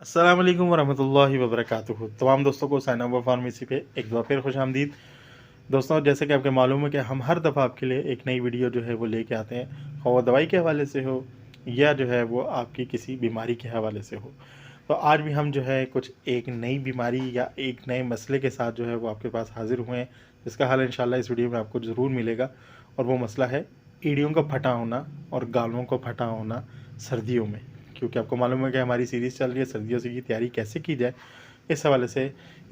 अस्सलाम वालेकुम वरहमतुल्लाहि वबरकातुहू। तमाम दोस्तों को साइन अप फार्मेसी पे एक बार फिर खुश आमदीद। दोस्तों, जैसे कि आपके मालूम है कि हम हर दफ़ा आपके लिए एक नई वीडियो जो है वो लेके आते हैं, और वो दवाई के हवाले से हो या जो है वो आपकी किसी बीमारी के हवाले से हो। तो आज भी हम जो है कुछ एक नई बीमारी या एक नए मसले के साथ जो है वो आपके पास हाज़िर हुए हैं, जिसका हल इंशाल्लाह इस वीडियो में आपको ज़रूर मिलेगा। और वो मसला है एड़ियों का फटा होना और गालों का फटा होना सर्दियों में। क्योंकि आपको मालूम है कि हमारी सीरीज़ चल रही है सर्दियों से की तैयारी कैसे की जाए। इस हवाले से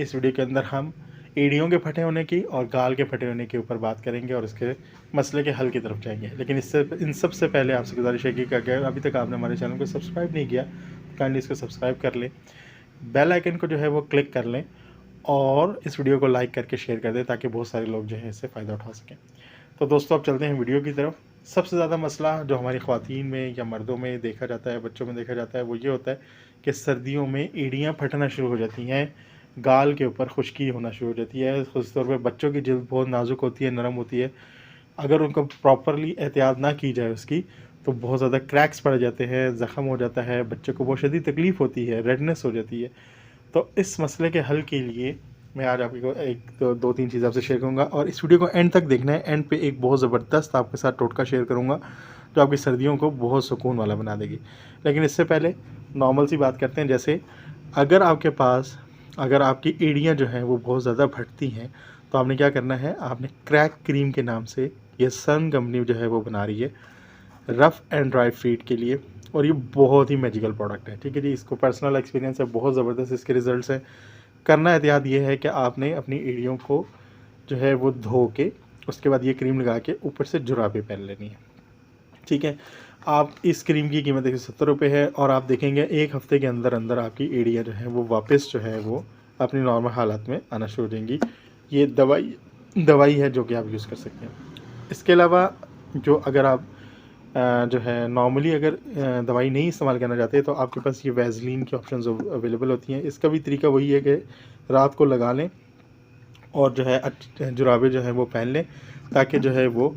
इस वीडियो के अंदर हम एड़ियों के फटे होने की और गाल के फटे होने के ऊपर बात करेंगे और इसके मसले के हल की तरफ जाएंगे। लेकिन इससे इन सब से पहले आपसे गुजारिश है कि अगर अभी तक आपने हमारे चैनल को सब्सक्राइब नहीं किया तो काइंडली इसको सब्सक्राइब कर लें, बेल आइकन को जो है वो क्लिक कर लें और इस वीडियो को लाइक करके शेयर कर दें ताकि बहुत सारे लोग जो है इससे फ़ायदा उठा सकें। तो दोस्तों, अब चलते हैं वीडियो की तरफ। सबसे ज़्यादा मसला जो हमारी ख़वातीन में या मर्दों में देखा जाता है, बच्चों में देखा जाता है, वो ये होता है कि सर्दियों में एड़ियाँ फटना शुरू हो जाती हैं, गाल के ऊपर खुश्की होना शुरू हो जाती है। ख़ास तौर पे बच्चों की जिल्द बहुत नाजुक होती है, नरम होती है। अगर उनको प्रॉपरली एहतियात ना की जाए उसकी, तो बहुत ज़्यादा क्रैक्स पड़ जाते हैं, ज़ख़म हो जाता है, बच्चे को बहुत शदीद तकलीफ़ होती है, रेडनेस हो जाती है। तो इस मसले के हल के लिए मैं आज आपको दो तीन चीज़ आपसे शेयर करूंगा और इस वीडियो को एंड तक देखना है। एंड पे एक बहुत ज़बरदस्त आपके साथ टोटका शेयर करूंगा जो आपकी सर्दियों को बहुत सुकून वाला बना देगी। लेकिन इससे पहले नॉर्मल सी बात करते हैं। जैसे अगर आपकी एड़ियाँ जो हैं वो बहुत ज़्यादा फटती हैं, तो आपने क्या करना है, आपने क्रैक क्रीम के नाम से, ये सन कंपनी जो है वो बना रही है रफ़ एंड ड्राई फीट के लिए, और ये बहुत ही मैजिकल प्रोडक्ट है। ठीक है जी, इसको पर्सनल एक्सपीरियंस है, बहुत ज़बरदस्त इसके रिज़ल्ट्स हैं। करना एहतियात ये है कि आपने अपनी एड़ियों को जो है वो धो के उसके बाद ये क्रीम लगा के ऊपर से जुराबें पहन लेनी है। ठीक है, आप इस क्रीम की कीमत 170 है और आप देखेंगे एक हफ़्ते के अंदर अंदर आपकी एड़ियाँ जो हैं वो वापस जो है वो अपनी नॉर्मल हालत में आना शुरू हो जाएंगी। ये दवाई है जो कि आप यूज़ कर सकते हैं। इसके अलावा जो अगर आप जो है नॉर्मली अगर दवाई नहीं इस्तेमाल करना चाहते तो आपके पास ये वैज़लीन की ऑप्शंस अवेलेबल होती हैं। इसका भी तरीका वही है कि रात को लगा लें और जो है जुराबे जो है वो पहन लें ताकि जो है वो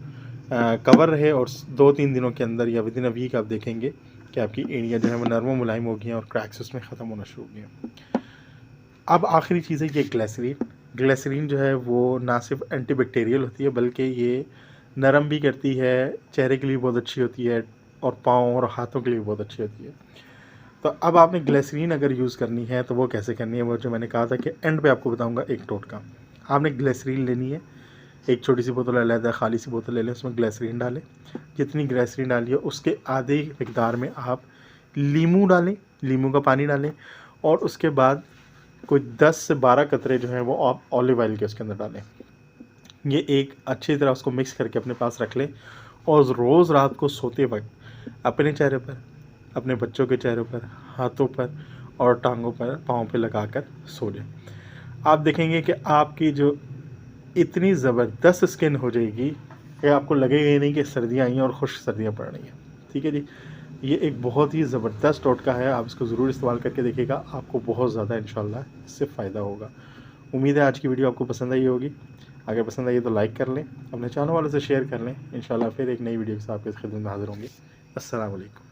कवर रहे, और 2-3 दिनों के अंदर या विदिन अ वीक आप देखेंगे कि आपकी एड़ियाँ जो है वो नरम मुलायम हो गई हैं और क्रैक्स उसमें ख़त्म होना शुरू हो गए हैं। अब आखिरी चीज़ है ये ग्लिसरीन जो है वो ना सिर्फ एंटीबैक्टीरियल होती है बल्कि ये नरम भी करती है, चेहरे के लिए बहुत अच्छी होती है और पाँव और हाथों के लिए बहुत अच्छी होती है। तो अब आपने ग्लिसरीन अगर यूज़ करनी है तो वो कैसे करनी है, वो जो मैंने कहा था कि एंड पे आपको बताऊंगा एक टोटका। आपने ग्लिसरीन लेनी है, एक छोटी सी बोतल अलग खाली सी बोतल ले लें, उसमें ग्लिसरीन डालें। जितनी ग्लिसरीन डालिए उसके आधे मिकदार में आप लीमू डालें, लीमू का पानी डालें, और उसके बाद कोई 10 से 12 कतरे जो हैं वो आप ऑलिव ऑयल के उसके अंदर डालें। ये एक अच्छी तरह उसको मिक्स करके अपने पास रख लें और रोज़ रात को सोते वक्त अपने चेहरे पर, अपने बच्चों के चेहरों पर, हाथों पर और टांगों पर, पाँव पे लगाकर सो जाएं। आप देखेंगे कि आपकी जो इतनी ज़बरदस्त स्किन हो जाएगी कि आपको लगेगा ही नहीं कि सर्दियाँ आई हैं और खुश सर्दियाँ पड़ रही हैं। ठीक है जी, ये एक बहुत ही ज़बरदस्त टोटका है, आप इसको ज़रूर इस्तेमाल करके देखिएगा, आपको बहुत ज़्यादा इंशाल्लाह इससे फ़ायदा होगा। उम्मीद है आज की वीडियो आपको पसंद आई होगी। अगर पसंद आई तो लाइक कर लें, अपने चैनल वालों से शेयर कर लें। इंशाल्लाह फिर एक नई वीडियो के साथ आपके खिदमत में हाज़िर होंगे। अस्सलाम वालेकुम।